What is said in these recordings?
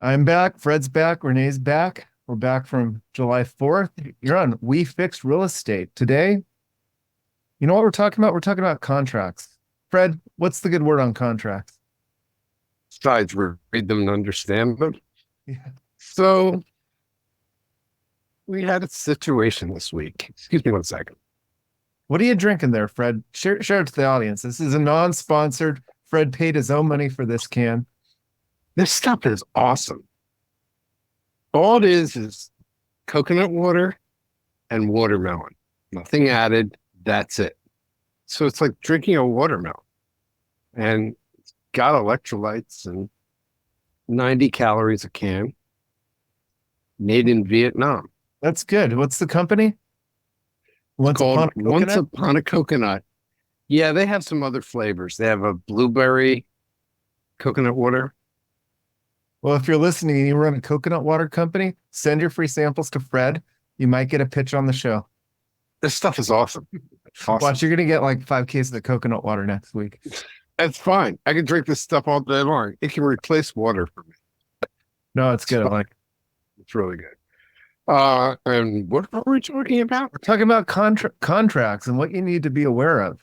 I'm back. Fred's back. Renee's back. We're back from July 4th. You're on We Fixed Real Estate. Today, you know what we're talking about? We're talking about contracts. Fred, what's the good word on contracts? Besides, read them and understand them. Yeah. So we had a situation this week. Excuse me one second. What are you drinking there, Fred? Share it to the audience. This is a non-sponsored. Fred paid his own money for this can. This stuff is awesome. All it is coconut water and watermelon. Nothing added. That's it. So it's like drinking a watermelon. And it's got electrolytes and 90 calories a can. Made in Vietnam. That's good. What's the company? Once Upon a Coconut. Yeah, they have some other flavors. They have a blueberry coconut water. Well, if you're listening and you run a coconut water company, send your free samples to Fred. You might get a pitch on the show. This stuff is awesome. Watch, you're going to get like 5 cases of coconut water next week. That's fine. I can drink this stuff all day long. It can replace water for me. No, it's good. It's really good. And what are we talking about? We're talking about contracts and what you need to be aware of.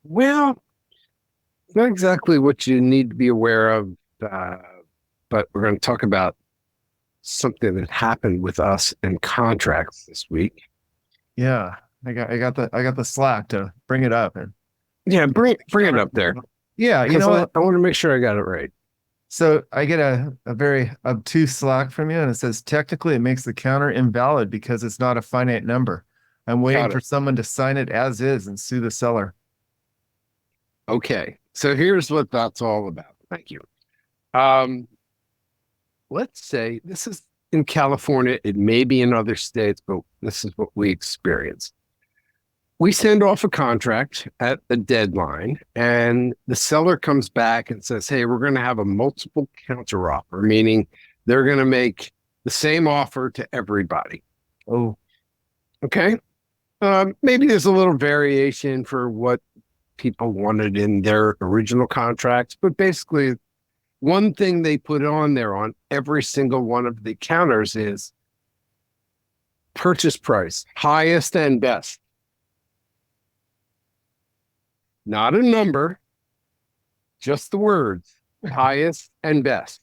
Well, not exactly what you need to be aware of, but we're going to talk about something that happened with us and contracts this week. Yeah, I got the slack to bring it up. And yeah, bring it up there. Yeah, you know what? I want to make sure I got it right. So I get a very obtuse slack from you, and it says technically it makes the counter invalid because it's not a finite number. I'm waiting for someone to sign it as is and sue the seller. Okay, so here's what that's all about. Thank you. Let's say this is in California. It may be in other states, but this is what we experience. We send off a contract at the deadline, and the seller comes back and says, hey, we're going to have a multiple counter offer, meaning they're going to make the same offer to everybody. Oh, okay. Maybe there's a little variation for what people wanted in their original contracts, but basically one thing they put on there on every single one of the counters is purchase price, highest and best. Not a number, just the words, highest and best.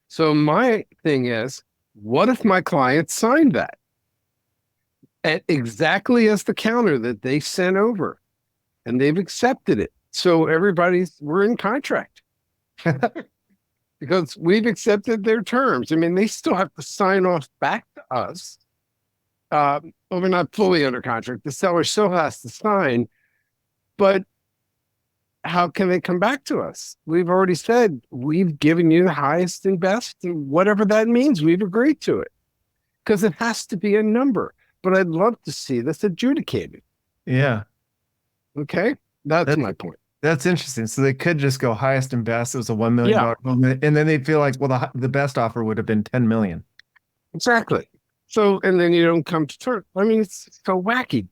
So my thing is, what if my client signed that at exactly as the counter that they sent over and they've accepted it? So we're in contract because we've accepted their terms. I mean, they still have to sign off back to us. Well, we're not fully under contract. The seller still has to sign, but how can they come back to us? We've already said we've given you the highest and best, and whatever that means, we've agreed to it because it has to be a number. But I'd love to see this adjudicated. Yeah. Okay. That's my point. That's interesting. So they could just go highest and best. It was a $1 million moment, and then they feel like, well, the best offer would have been 10 million. Exactly. So, and then you don't come to terms. I mean, it's so wacky.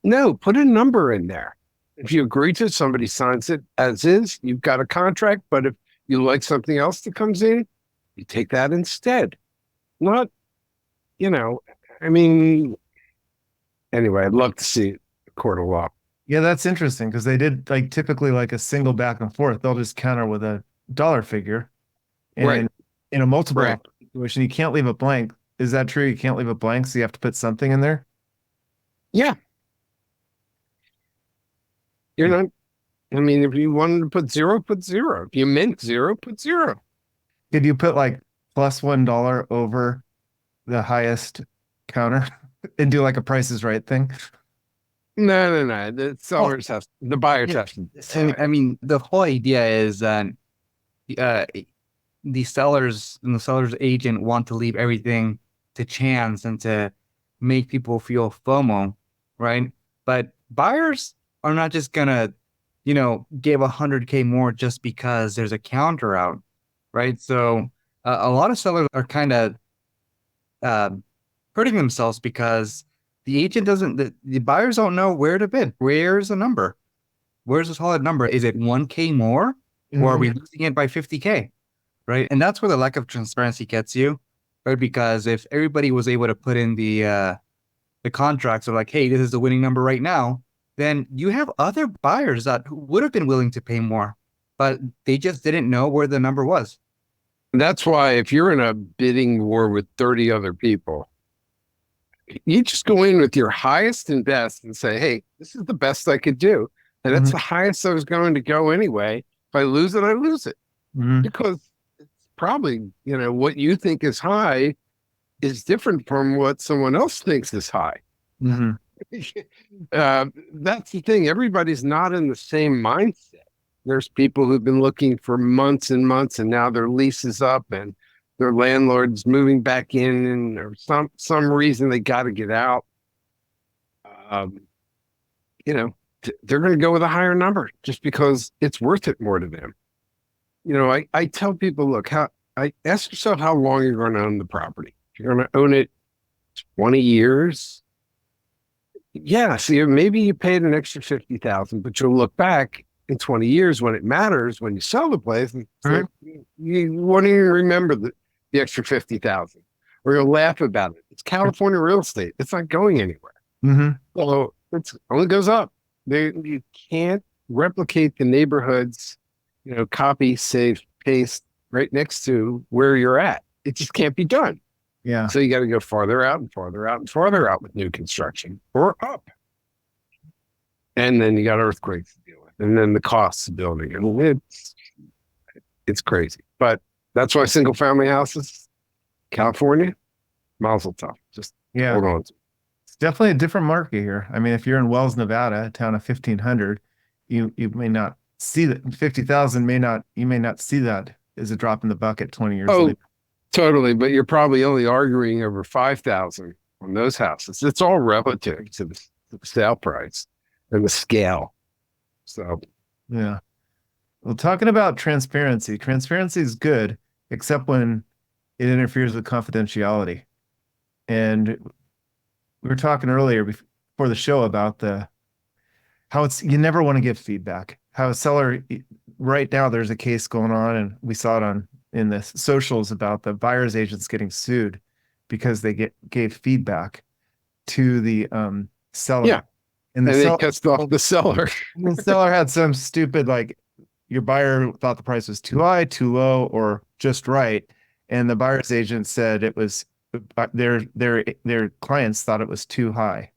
No, put a number in there. If you agree to it, somebody signs it as is, you've got a contract. But if you like something else that comes in, you take that instead. Not, I mean, anyway, I'd love to see a court of law. Yeah, that's interesting because they did typically a single back and forth. They'll just counter with a dollar figure. And in a multiple situation, you can't leave it blank. Is that true? You can't leave it blank, so you have to put something in there? Yeah. You're not, I mean, if you wanted to put zero, put zero. If you meant zero, put zero. Could you put plus $1 over the highest counter and do a Price is Right thing? No. The sellers have, the buyers have to. I mean, the whole idea is that the sellers and the seller's agent want to leave everything to chance and to make people feel FOMO, right? But buyers are not just gonna, give $100K more just because there's a counter out, right? So a lot of sellers are kind of hurting themselves because the agent the buyers don't know where to bid. Where's the number? Where's the solid number? Is it 1K more, or are we losing it by 50K? right? And that's where the lack of transparency gets you, right? Because if everybody was able to put in the contracts of like, hey, this is the winning number right now, then you have other buyers that would have been willing to pay more, but they just didn't know where the number was. That's why if you're in a bidding war with 30 other people, you just go in with your highest and best and say, hey, this is the best I could do. And that's the highest I was going to go anyway. If I lose it, I lose it. Because it's probably, what you think is high is different from what someone else thinks is high. That's the thing. Everybody's not in the same mindset. There's people who've been looking for months and months, and now their lease is up and their landlord's moving back in, and or some reason they got to get out. They're going to go with a higher number just because it's worth it more to them. I tell people, look, I ask yourself how long you're going to own the property. If you're going to own it 20 years, yeah, so maybe you paid an extra $50,000, but you'll look back in 20 years when it matters, when you sell the place, and like, you won't even remember the extra 50,000, or you'll laugh about it. It's California real estate. It's not going anywhere. So it only goes up. You can't replicate the neighborhoods, copy, save, paste right next to where you're at. It just can't be done. Yeah. So you got to go farther out and farther out and farther out with new construction or up. And then you got earthquakes to deal with, and then the costs of building. And it's crazy. But that's why single family houses, California, mazel tov. Just hold on. It's definitely a different market here. I mean, if you're in Wells, Nevada, a town of 1,500, you may not see that 50,000 you may not see that as a drop in the bucket 20 years later. Totally. But you're probably only arguing over 5,000 on those houses. It's all relative to the sale price and the scale. So, yeah. Well, talking about transparency is good, except when it interferes with confidentiality. And we were talking earlier before the show about how you never want to give feedback. How a seller, right now there's a case going on, and we saw it in the socials about the buyer's agents getting sued because they gave feedback to the seller. Yeah. And they pissed off the seller. The seller had some stupid, like, your buyer thought the price was too high, too low, or just right. And the buyer's agent said it was, their clients thought it was too high.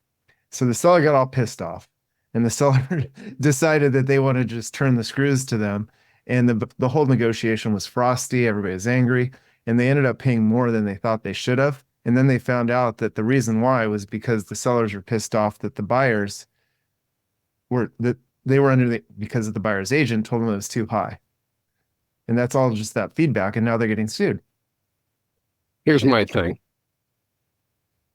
So the seller got all pissed off, and the seller decided that they want to just turn the screws to them. And the whole negotiation was frosty. Everybody was angry, and they ended up paying more than they thought they should have. And then they found out that the reason why was because the sellers were pissed off that the buyers because of the buyer's agent told them it was too high. And that's all just that feedback. And now they're getting sued. Here's my thing.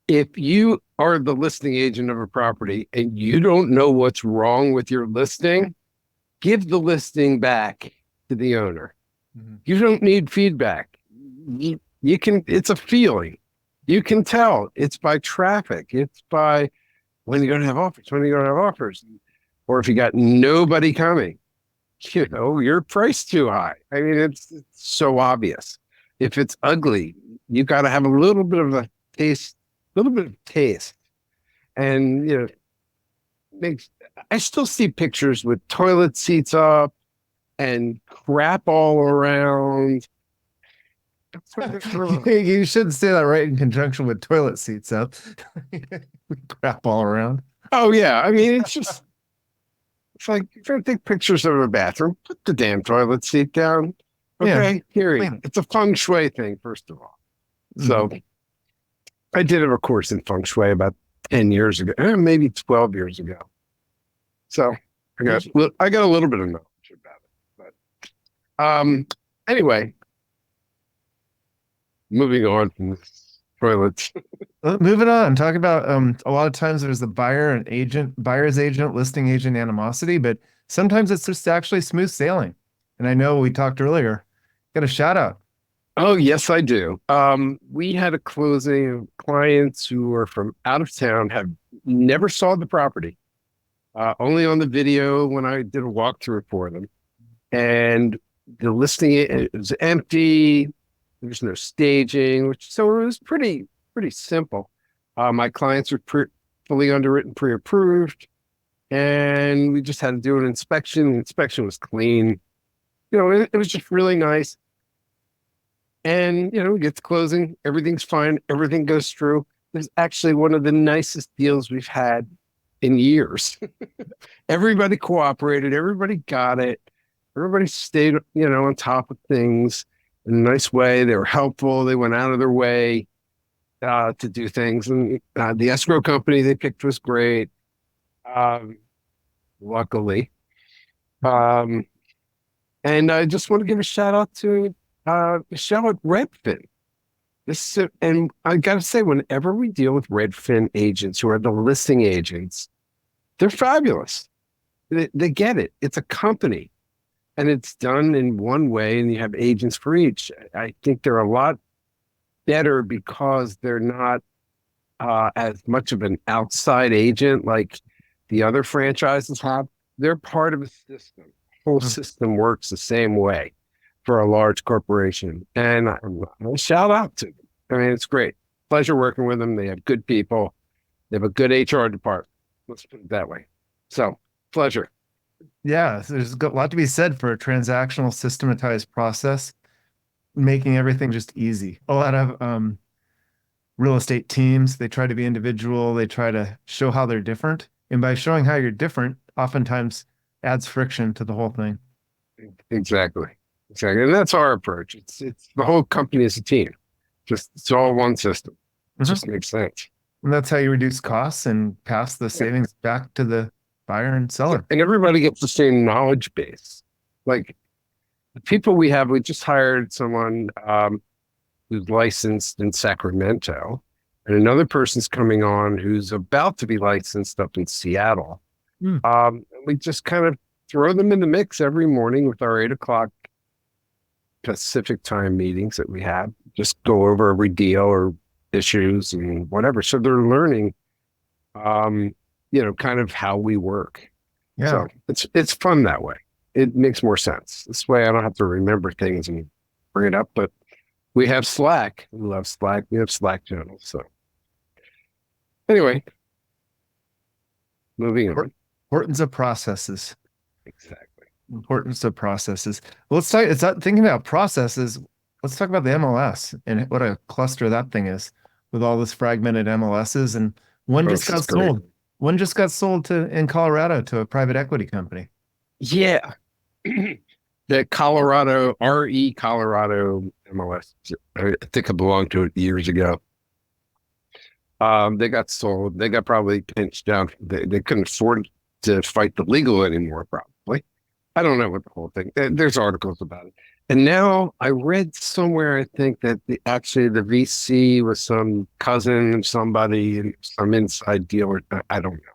If you are the listing agent of a property and you don't know what's wrong with your listing, give the listing back to the owner. You don't need feedback. You can, it's a feeling. You can tell. It's by traffic. It's by when you're going to have offers, or if you got nobody coming, your price too high. I mean, it's so obvious. If it's ugly, you got to have a little bit of taste. And, I still see pictures with toilet seats up and crap all around. You shouldn't say that right in conjunction with toilet seats up. Crap all around. Oh, yeah. I mean, it's like, if you're going to take pictures of a bathroom, put the damn toilet seat down. Okay, here it's a feng shui thing, first of all. So I did a course in feng shui about 10 years ago, maybe 12 years ago. So I got a little bit of knowledge about it. But anyway, moving on from this toilets. Moving on, talk about a lot of times there's the buyer's agent, listing agent animosity, but sometimes it's just actually smooth sailing. And I know we talked earlier, got a shout out. Oh, yes, I do. We had a closing of clients who were from out of town, have never saw the property, only on the video when I did a walkthrough for them. And the listing it was empty. There's no staging, so it was pretty simple. My clients were fully underwritten, pre-approved, and we just had to do an inspection. The inspection was clean. It was just really nice. And we get to closing, everything's fine, everything goes through. It's actually one of the nicest deals we've had in years. Everybody cooperated, everybody got it, everybody stayed, on top of things in a nice way. They were helpful, they went out of their way to do things. And the escrow company they picked was great, luckily. And I just want to give a shout out to Michelle at Redfin. And I got to say, whenever we deal with Redfin agents who are the listing agents, they're fabulous. They get it. It's a company and it's done in one way and you have agents for each. I think they're a lot better because they're not as much of an outside agent like the other franchises have. They're part of a system. The whole system works the same way for a large corporation. And I shout out to them. I mean, it's great. Pleasure working with them. They have good people. They have a good HR department. Let's put it that way. So, pleasure. Yeah, so there's a lot to be said for a transactional, systematized process, making everything just easy. A lot of real estate teams, they try to be individual. They try to show how they're different. And by showing how you're different, oftentimes adds friction to the whole thing. Exactly. And that's our approach. It's the whole company as a team. It's all one system. It just makes sense. And that's how you reduce costs and pass the savings back to the buyer and seller. And everybody gets the same knowledge base. Like the people we just hired someone who's licensed in Sacramento, and another person's coming on who's about to be licensed up in Seattle. We just kind of throw them in the mix every morning with our 8:00 Pacific time meetings that we have. Just go over every deal or issues and whatever. So they're learning, kind of how we work. Yeah. So it's fun that way. It makes more sense. This way I don't have to remember things and bring it up, but we have Slack. We love Slack. We have Slack channels. So anyway, moving on. Importance of processes. Exactly. Importance of processes. Let's talk. It's not thinking about processes. Let's talk about the MLS and what a cluster that thing is with all this fragmented MLSs. And one just got sold. One just got sold in Colorado to a private equity company. Yeah. The Colorado MLS. I think I belonged to it years ago. They got sold. They got probably pinched down. They couldn't afford to fight the legal anymore, probably. I don't know what the whole thing. There's articles about it. And now I read somewhere, I think that the VC was some cousin of somebody and some inside deal. Or I don't know.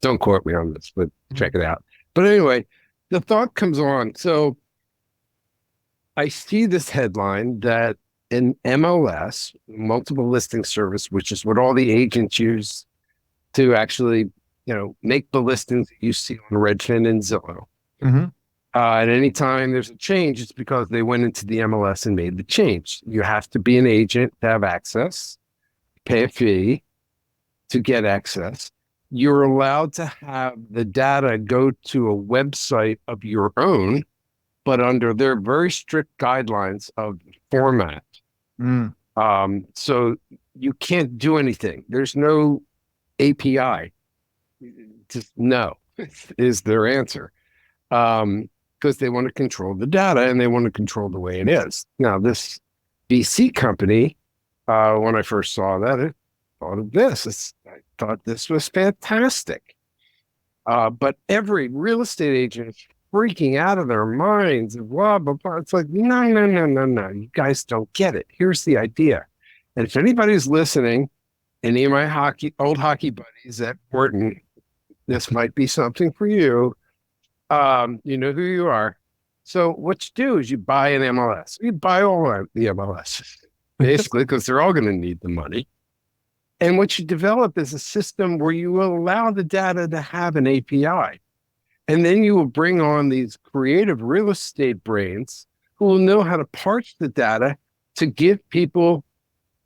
Don't quote me on this, but check it out. But anyway, the thought comes on. So I see this headline that an MLS, multiple listing service, which is what all the agents use to actually, make the listings that you see on Redfin and Zillow. At any time there's a change, it's because they went into the MLS and made the change. You have to be an agent to have access, pay a fee to get access. You're allowed to have the data go to a website of your own, but under their very strict guidelines of format. So you can't do anything. There's no API. Just no is their answer. Because they want to control the data and they want to control the way it is. Now, this VC company, when I first saw that, I thought of this. I thought this was fantastic. But every real estate agent is freaking out of their minds and blah, blah, blah. It's like, no. You guys don't get it. Here's the idea. And if anybody's listening, any of my old hockey buddies at Wharton, this might be something for you. You know who you are. So what you do is you buy an MLS. You buy all the MLS, basically, because they're all going to need the money. And what you develop is a system where you will allow the data to have an API. And then you will bring on these creative real estate brains who will know how to parse the data to give people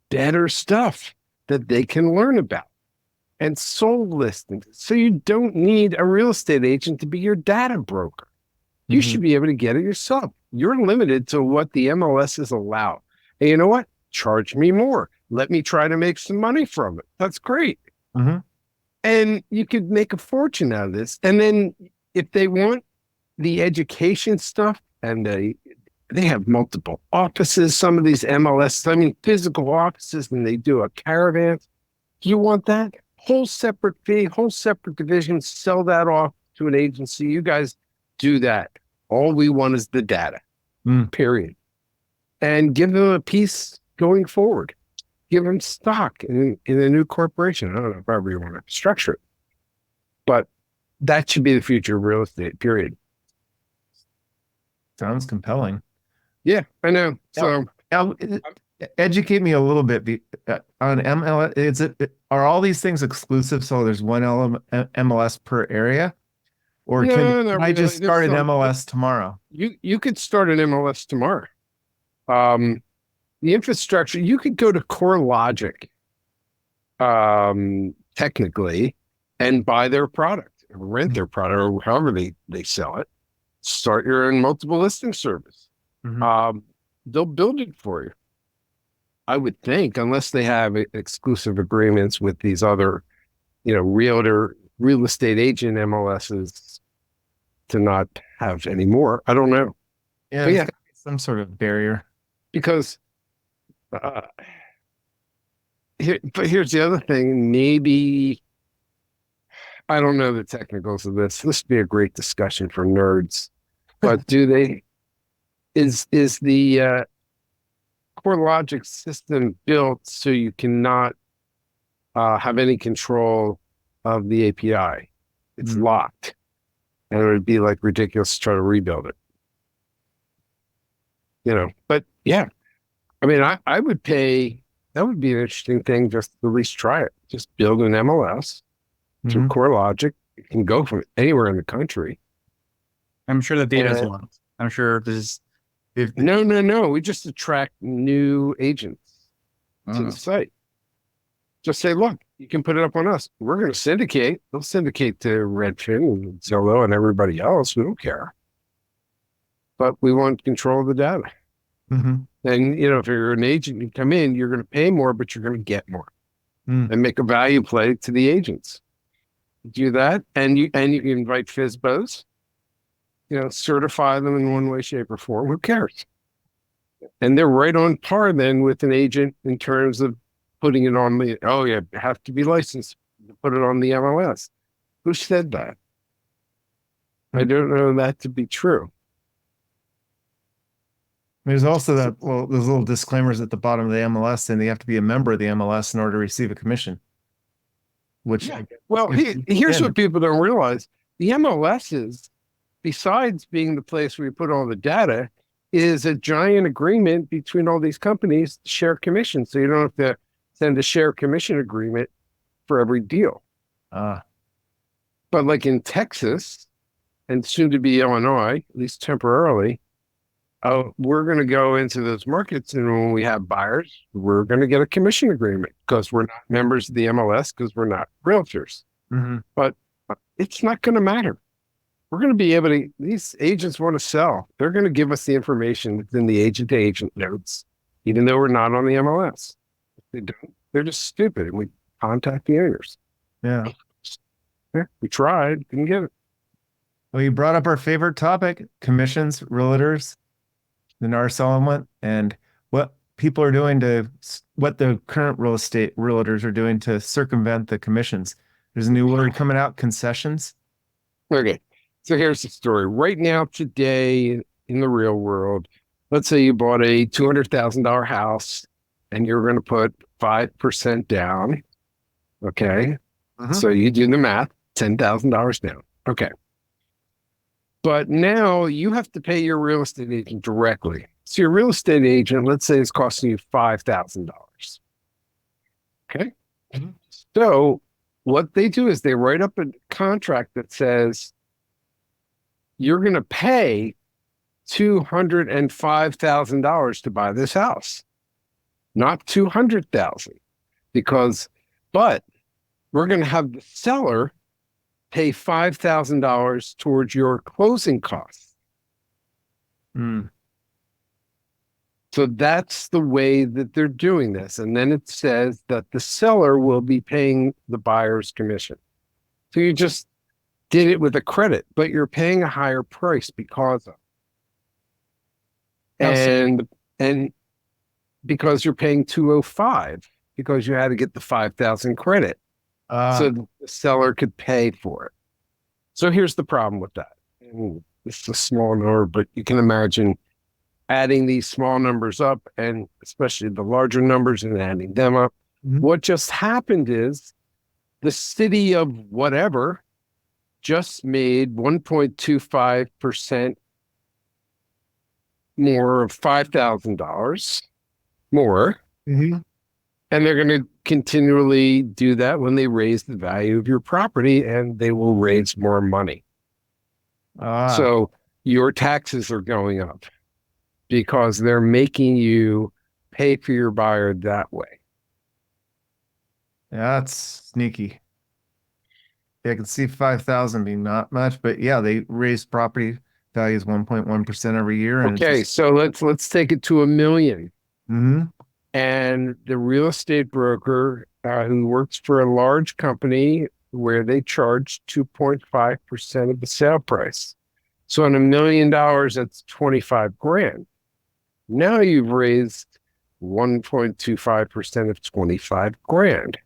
better stuff that they can learn about, and sold listings. So you don't need a real estate agent to be your data broker. You should be able to get it yourself. You're limited to what the MLSs allow. And you know what? Charge me more. Let me try to make some money from it. That's great. And you could make a fortune out of this. And then if they want the education stuff, and they have multiple offices, some of these MLS, I mean, physical offices, and they do a caravan. You want that? Whole separate fee, whole separate division, sell that off to an agency. You guys do that. All we want is the data, period. And give them a piece going forward. Give them stock in a new corporation. I don't know however you want to structure it. But that should be the future of real estate, period. Sounds compelling. Yeah, I know. So educate me a little bit on MLS. Are all these things exclusive? So there's one MLS per area, or can I just start an MLS tomorrow? You could start an MLS tomorrow. The infrastructure, you could go to CoreLogic, technically, and buy their product, or rent their product, or however they sell it. Start your own multiple listing service. They'll build it for you. I would think, unless they have exclusive agreements with these other, real estate agent MLSs to not have any more. I don't know. Yeah, some sort of barrier. Because here's the other thing. Maybe, I don't know the technicals of this. This would be a great discussion for nerds. But is the CoreLogic system built so you cannot have any control of the API? It's locked, and it would be like ridiculous to try to rebuild it. But yeah, I mean, I would pay. That would be an interesting thing, just to at least try it. Just build an MLS through CoreLogic. It can go from anywhere in the country. I'm sure the data is one. I'm sure there's. No. We just attract new agents to the site. Just say, look, you can put it up on us. We're going to syndicate. They'll syndicate to Redfin and Zillow and everybody else. We don't care. But we want control of the data. And, if you're an agent, you come in, you're going to pay more, but you're going to get more. And make a value play to the agents. Do that, and you can invite FSBOs. Certify them in one way, shape, or form. Who cares? And they're right on par then with an agent in terms of putting it on the, you have to be licensed to put it on the MLS. Who said that? I don't know that to be true. There's also those little disclaimers at the bottom of the MLS saying they have to be a member of the MLS in order to receive a commission. Here's what people don't realize. The MLSs, besides being the place where you put all the data, is a giant agreement between all these companies to share commission. So you don't have to send a share commission agreement for every deal. But like in Texas, and soon to be Illinois, at least temporarily, we're going to go into those markets, and when we have buyers, we're going to get a commission agreement because we're not members of the MLS, because we're not realtors. But it's not going to matter. We're going to be able to, these agents want to sell. They're going to give us the information within the agent-to-agent notes, even though we're not on the MLS. If they don't, they're just stupid, and we contact the owners. Yeah, we tried, didn't get it. Well, you brought up our favorite topic, commissions, realtors, the NAR settlement, and what people are doing what the current real estate realtors are doing to circumvent the commissions. There's a new word coming out, concessions. Okay. So here's the story. Right now, today, in the real world, let's say you bought a $200,000 house and you're going to put 5% down. Okay. So you do the math, $10,000 down. Okay. But now you have to pay your real estate agent directly. So your real estate agent, let's say, is costing you $5,000. Okay. So what they do is they write up a contract that says, you're going to pay $205,000 to buy this house, not $200,000, but we're going to have the seller pay $5,000 towards your closing costs. Mm. So that's the way that they're doing this. And then it says that the seller will be paying the buyer's commission. So you just did it with a credit, but you're paying a higher price because of. And because you're paying 205 because you had to get the 5,000 credit. So the seller could pay for it. So here's the problem with that. And it's a small number, but you can imagine adding these small numbers up, and especially the larger numbers, and adding them up. Mhm. What just happened is the city of whatever just made 1.25% more of $5,000 more. Mhm. And they're going to continually do that when they raise the value of your property, and they will raise more money. So your taxes are going up because they're making you pay for your buyer that way. Yeah, that's sneaky. Yeah, I can see 5,000 being not much, but yeah, they raise property values 1.1% every year. And Okay, so let's take it to $1 million. Mm-hmm. And the real estate broker who works for a large company where they charge 2.5% of the sale price. So on $1 million, that's 25 grand. Now you've raised 1.25% of 25 grand.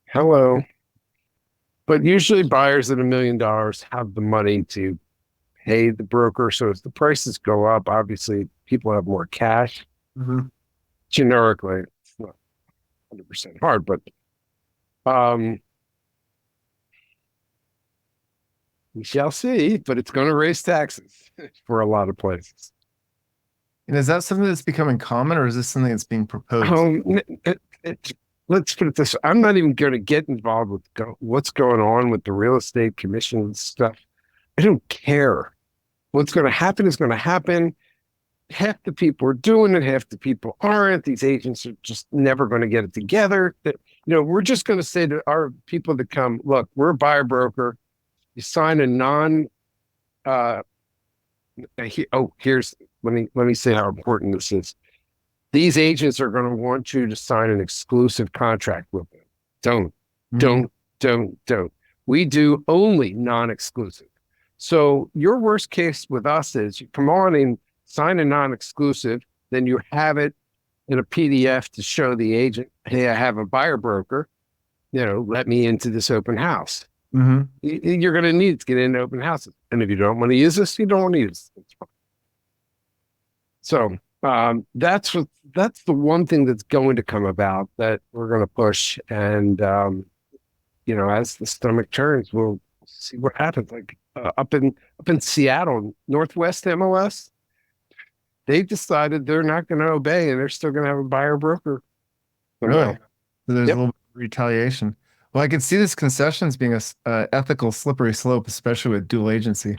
Hello. But usually buyers at $1 million have the money to pay the broker. So if the prices go up, obviously people have more cash. Mm-hmm. Generically, it's not 100% hard, but we shall see. But it's going to raise taxes for a lot of places. And is that something that's becoming common, or is this something that's being proposed? Let's put it this way. I'm not even going to get involved with what's going on with the real estate commission stuff. I don't care. What's going to happen is going to happen. Half the people are doing it, half the people aren't. These agents are just never going to get it together. We're just going to say to our people that come, look, we're a buyer broker. You sign a let me say how important this is. These agents are going to want you to sign an exclusive contract with them. Don't. We do only non-exclusive. So your worst case with us is you come on and sign a non-exclusive, then you have it in a PDF to show the agent, hey, I have a buyer broker, let me into this open house. Mm-hmm. You're going to need to get into open houses. And if you don't want to use this, you don't want to use this. So that's the one thing that's going to come about that we're going to push. And, as the stomach turns, we'll see what happens. Like up in Seattle, Northwest MLS, they've decided they're not going to obey, and they're still going to have a buyer broker. Really? So there's a little bit of retaliation. Well, I could see this concessions being a ethical slippery slope, especially with dual agency.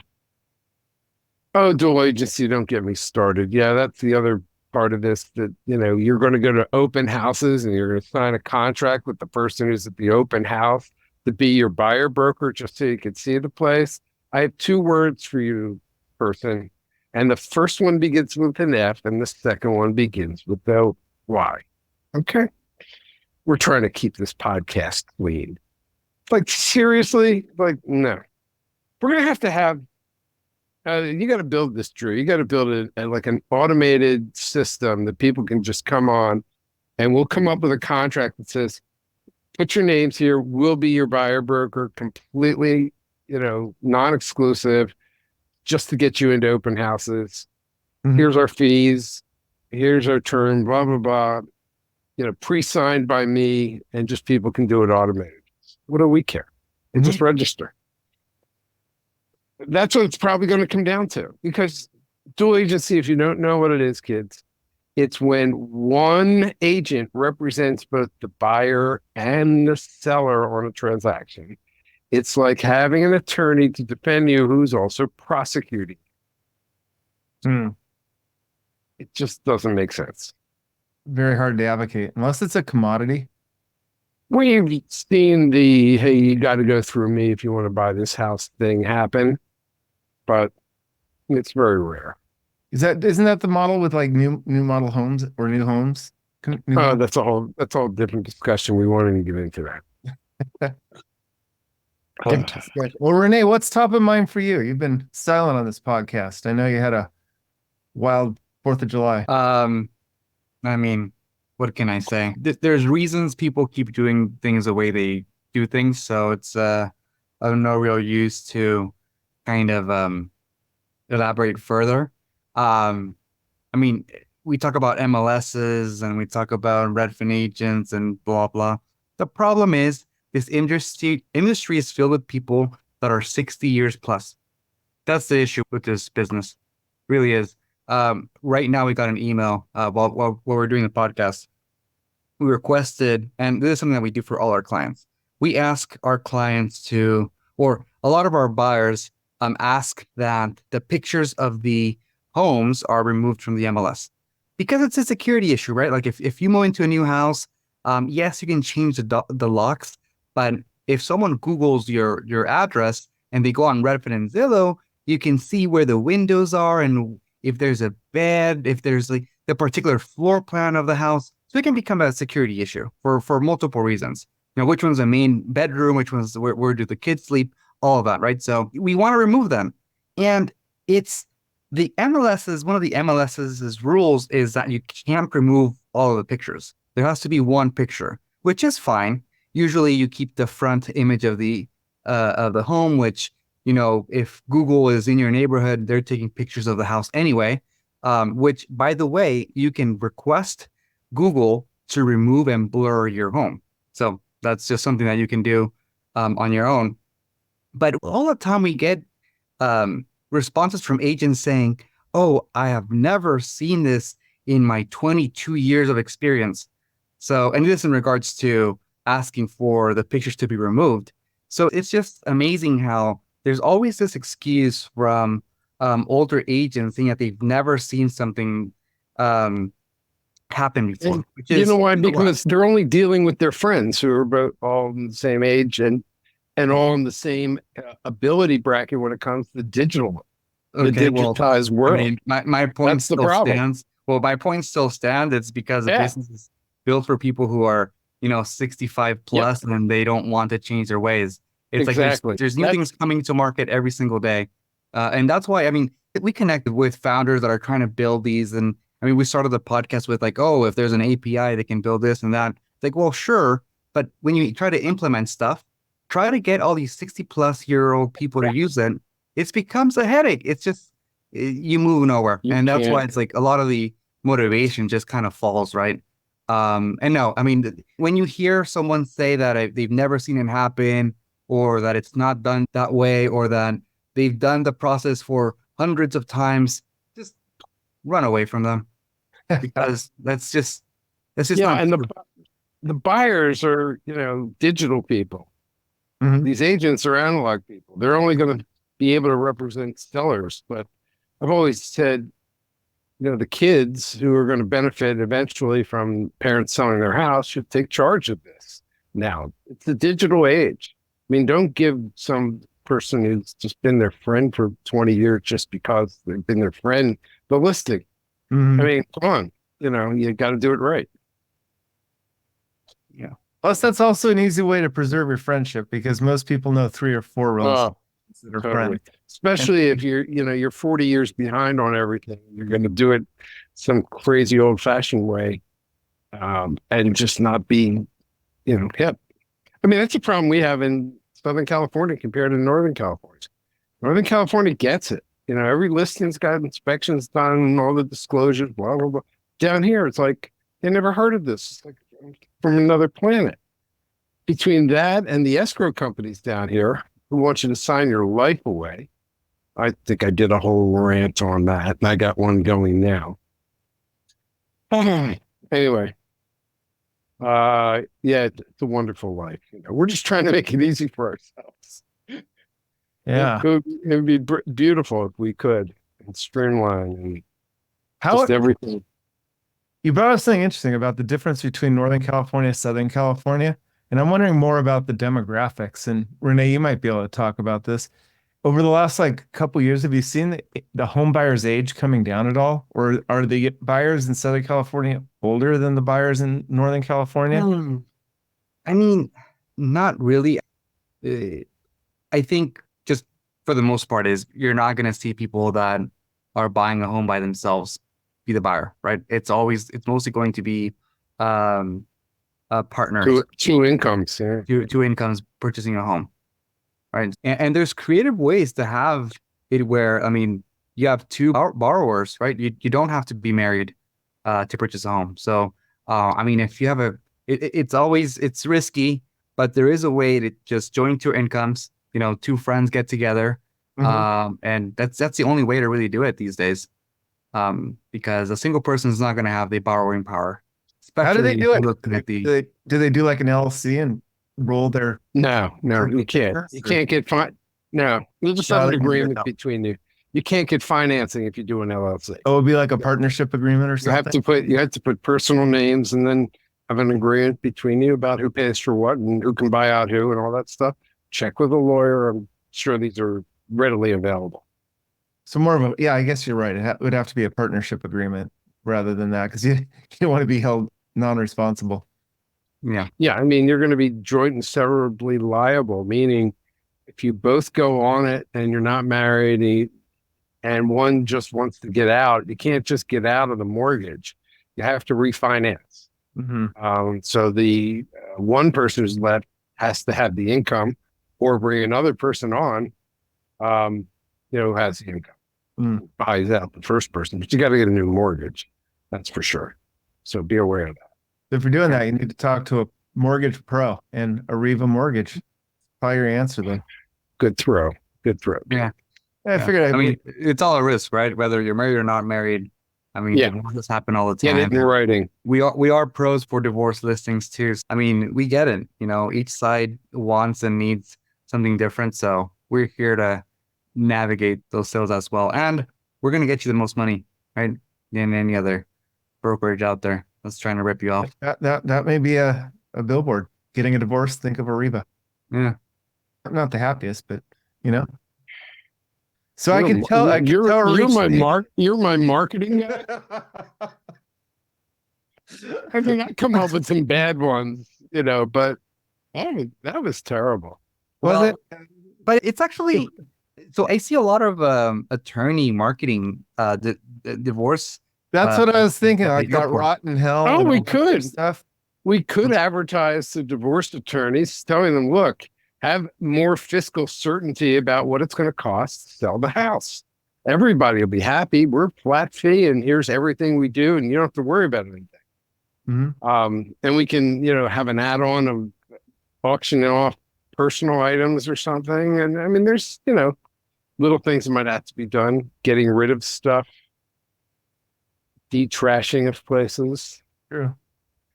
Oh, dual agency, don't get me started. Yeah, that's the other part of this, that, you're going to go to open houses and you're going to sign a contract with the person who's at the open house to be your buyer broker just so you can see the place. I have 2 words for you, person. And the first one begins with an F and the second one begins with the Y. Okay? We're trying to keep this podcast clean. Like, seriously? Like, no. We're going to have you got to build this, Drew. You got to build like an automated system that people can just come on, and we'll come up with a contract that says, put your names here. We'll be your buyer broker, completely, non-exclusive, just to get you into open houses. Mm-hmm. Here's our fees. Here's our term, blah, blah, blah. Pre-signed by me, and just people can do it automated. What do we care? And just register. That's what it's probably going to come down to, because dual agency, if you don't know what it is, kids, it's when one agent represents both the buyer and the seller on a transaction, It's like having an attorney to defend you who's also prosecuting. Hmm. It just doesn't make sense. Very hard to advocate unless it's a commodity. We've seen the, hey, you got to go through me if you want to buy this house thing happen, but it's very rare. Isn't that the model with like new model homes or new homes? New homes? That's a whole different discussion. We won't even get into that. Different discussion. Well, Renee, what's top of mind for you? You've been silent on this podcast. I know you had a wild 4th of July. I mean, what can I say? There's reasons people keep doing things the way they do things, so it's of no real use to kind of elaborate further. I mean, we talk about MLSs and we talk about Redfin agents and blah blah. The problem is this industry is filled with people that are 60 years plus. That's the issue with this business. It really is. Right now we got an email while we're doing the podcast. We requested, and this is something that we do for all our clients. We ask our clients to, or a lot of our buyers ask that the pictures of the homes are removed from the MLS because it's a security issue, right? Like if you move into a new house, yes, you can change the locks, but if someone Googles your address and they go on Redfin and Zillow, you can see where the windows are and if there's a bed, if there's like the particular floor plan of the house. So it can become a security issue for multiple reasons. You know, which one's the main bedroom, which one's where do the kids sleep, all of that, right? So we want to remove them. And it's the MLS's, one of the MLS's rules is that you can't remove all of the pictures. There has to be one picture, which is fine. Usually you keep the front image of the home, which, you know, if Google is in your neighborhood, they're taking pictures of the house anyway, which, by the way, you can request Google to remove and blur your home. So that's just something that you can do on your own. But all the time we get responses from agents saying, oh, I have never seen this in my 22 years of experience. So, and this in regards to asking for the pictures to be removed. So it's just amazing how there's always this excuse from older agents saying that they've never seen something happen before. You know why? Because they're only dealing with their friends who are both all in the same age and all in the same ability bracket when it comes to digital, the digitized world. I mean, my point still stands. Well, my point still stands. It's because the business is built for people who are, you know, 65 plus, and they don't want to change their ways. It's like there's new things coming to market every single day. And that's why, I mean, we connected with founders that are trying to build these. And I mean, we started the podcast with like, oh, if there's an API, they can build this and that. It's like, well, sure. But when you try to implement stuff, try to get all these 60-plus-year-old people to use it. It becomes a headache. It's just, you move nowhere. And that's why it's like a lot of the motivation just kind of falls, right? And no, I mean, when you hear someone say that they've never seen it happen, or that it's not done that way, or that they've done the process for hundreds of times, just run away from them, because that's just not and true. the buyers are, you know, digital people. Mm-hmm. These agents are analog people. They're only going to be able to represent sellers. But I've always said, you know, the kids who are going to benefit eventually from parents selling their house should take charge of this. Now, it's the digital age. I mean, don't give some person who's just been their friend for 20 years just because they've been their friend the listing. Mm-hmm. I mean, come on, you know, you got to do it right. Yeah. Plus, that's also an easy way to preserve your friendship, because most people know 3 or 4 rules that are friends. Especially if you're 40 years behind on everything. You're going to do it some crazy old-fashioned way, and just not being, you know, hip. I mean, that's a problem we have in Southern California compared to Northern California. Northern California gets it. You know, every listing's got inspections done, all the disclosures, blah, blah, blah. Down here, it's like, they never heard of this. It's like from another planet. Between that and the escrow companies down here who want you to sign your life away, I think I did a whole rant on that, and I got one going now. Anyway. Yeah, it's a wonderful life. We're just trying to make it easy for ourselves. Yeah. It would be beautiful if we could, and streamline and How just everything. you brought up something interesting about the difference between Northern California, Southern California, and I'm wondering more about the demographics. And Renee, you might be able to talk about this. Over the last like couple years, have you seen the home buyers age coming down at all? Or are the buyers in Southern California older than the buyers in Northern California? I mean, not really. I think just for the most part is you're not going to see people that are buying a home by themselves be the buyer, right? It's mostly going to be partners, Two incomes, yeah. two incomes purchasing a home, right? And there's creative ways to have it where, I mean, you have two borrowers, right? You don't have to be married to purchase a home. So, I mean, if you have it's risky, but there is a way to just join two incomes, two friends get together. And that's the only way to really do it these days. Because a single person is not going to have the borrowing power. How do they do it? Looking at Do they do like an LLC and roll their? No, you can't. You can't get No, you'll just have an agreement between you. You can't get financing if you do an LLC. Oh, it would be like a partnership agreement or something. You have to put personal names and then have an agreement between you about who pays for what and who can buy out who and all that stuff. Check with a lawyer. I'm sure these are readily available. So more of yeah, I guess you're right. It would have to be a partnership agreement rather than that because you don't want to be held non-responsible. Yeah. Yeah. I mean, you're going to be joint and severably liable, meaning if you both go on it and you're not married and one just wants to get out, you can't just get out of the mortgage. You have to refinance. So the one person who's left has to have the income or bring another person on, who has the income. Buys out the first person, but you got to get a new mortgage. That's for sure. So be aware of that. If you're doing that, you need to talk to a mortgage pro and Arrivva Mortgage. Probably your answer then. Good throw. Yeah. I figured. I mean, it's all a risk, right? Whether you're married or not married. I mean, divorces happen all the time. Get it in writing. We are pros for divorce listings too. I mean, we get it. Each side wants and needs something different. So we're here to navigate those sales as well. And we're going to get you the most money, right? Than any other brokerage out there that's trying to rip you off. That may be a billboard. Getting a divorce, think of Arrivva. Yeah. I'm not the happiest, but So I can tell. You're my marketing guy. I mean, I come up with some bad ones, but that was terrible. Was it? But it's actually. So I see a lot of attorney marketing, divorce. That's what I was thinking. Like that rotten hell. Oh, we could stuff. We could advertise to divorced attorneys, telling them, look, have more fiscal certainty about what it's going to cost to sell the house. Everybody will be happy. We're flat fee, and here's everything we do, and you don't have to worry about anything. And we can, have an add-on of auctioning off personal items or something. And I mean, there's, little things that might have to be done, getting rid of stuff, detrashing of places. True.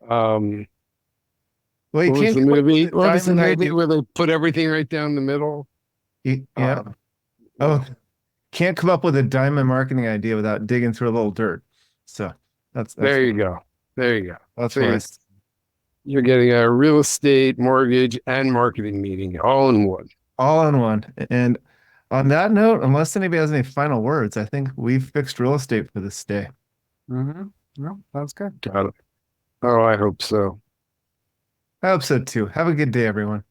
Well, you what can't was the movie? What was the movie where they put everything right down the middle? Yeah. Can't come up with a diamond marketing idea without digging through a little dirt. So that's there you go. That's nice. You're getting a real estate, mortgage, and marketing meeting all in one. All in one. And on that note, unless anybody has any final words, I think we've fixed real estate for this day. No, that's good. Got it. Oh, I hope so. I hope so too. Have a good day, everyone.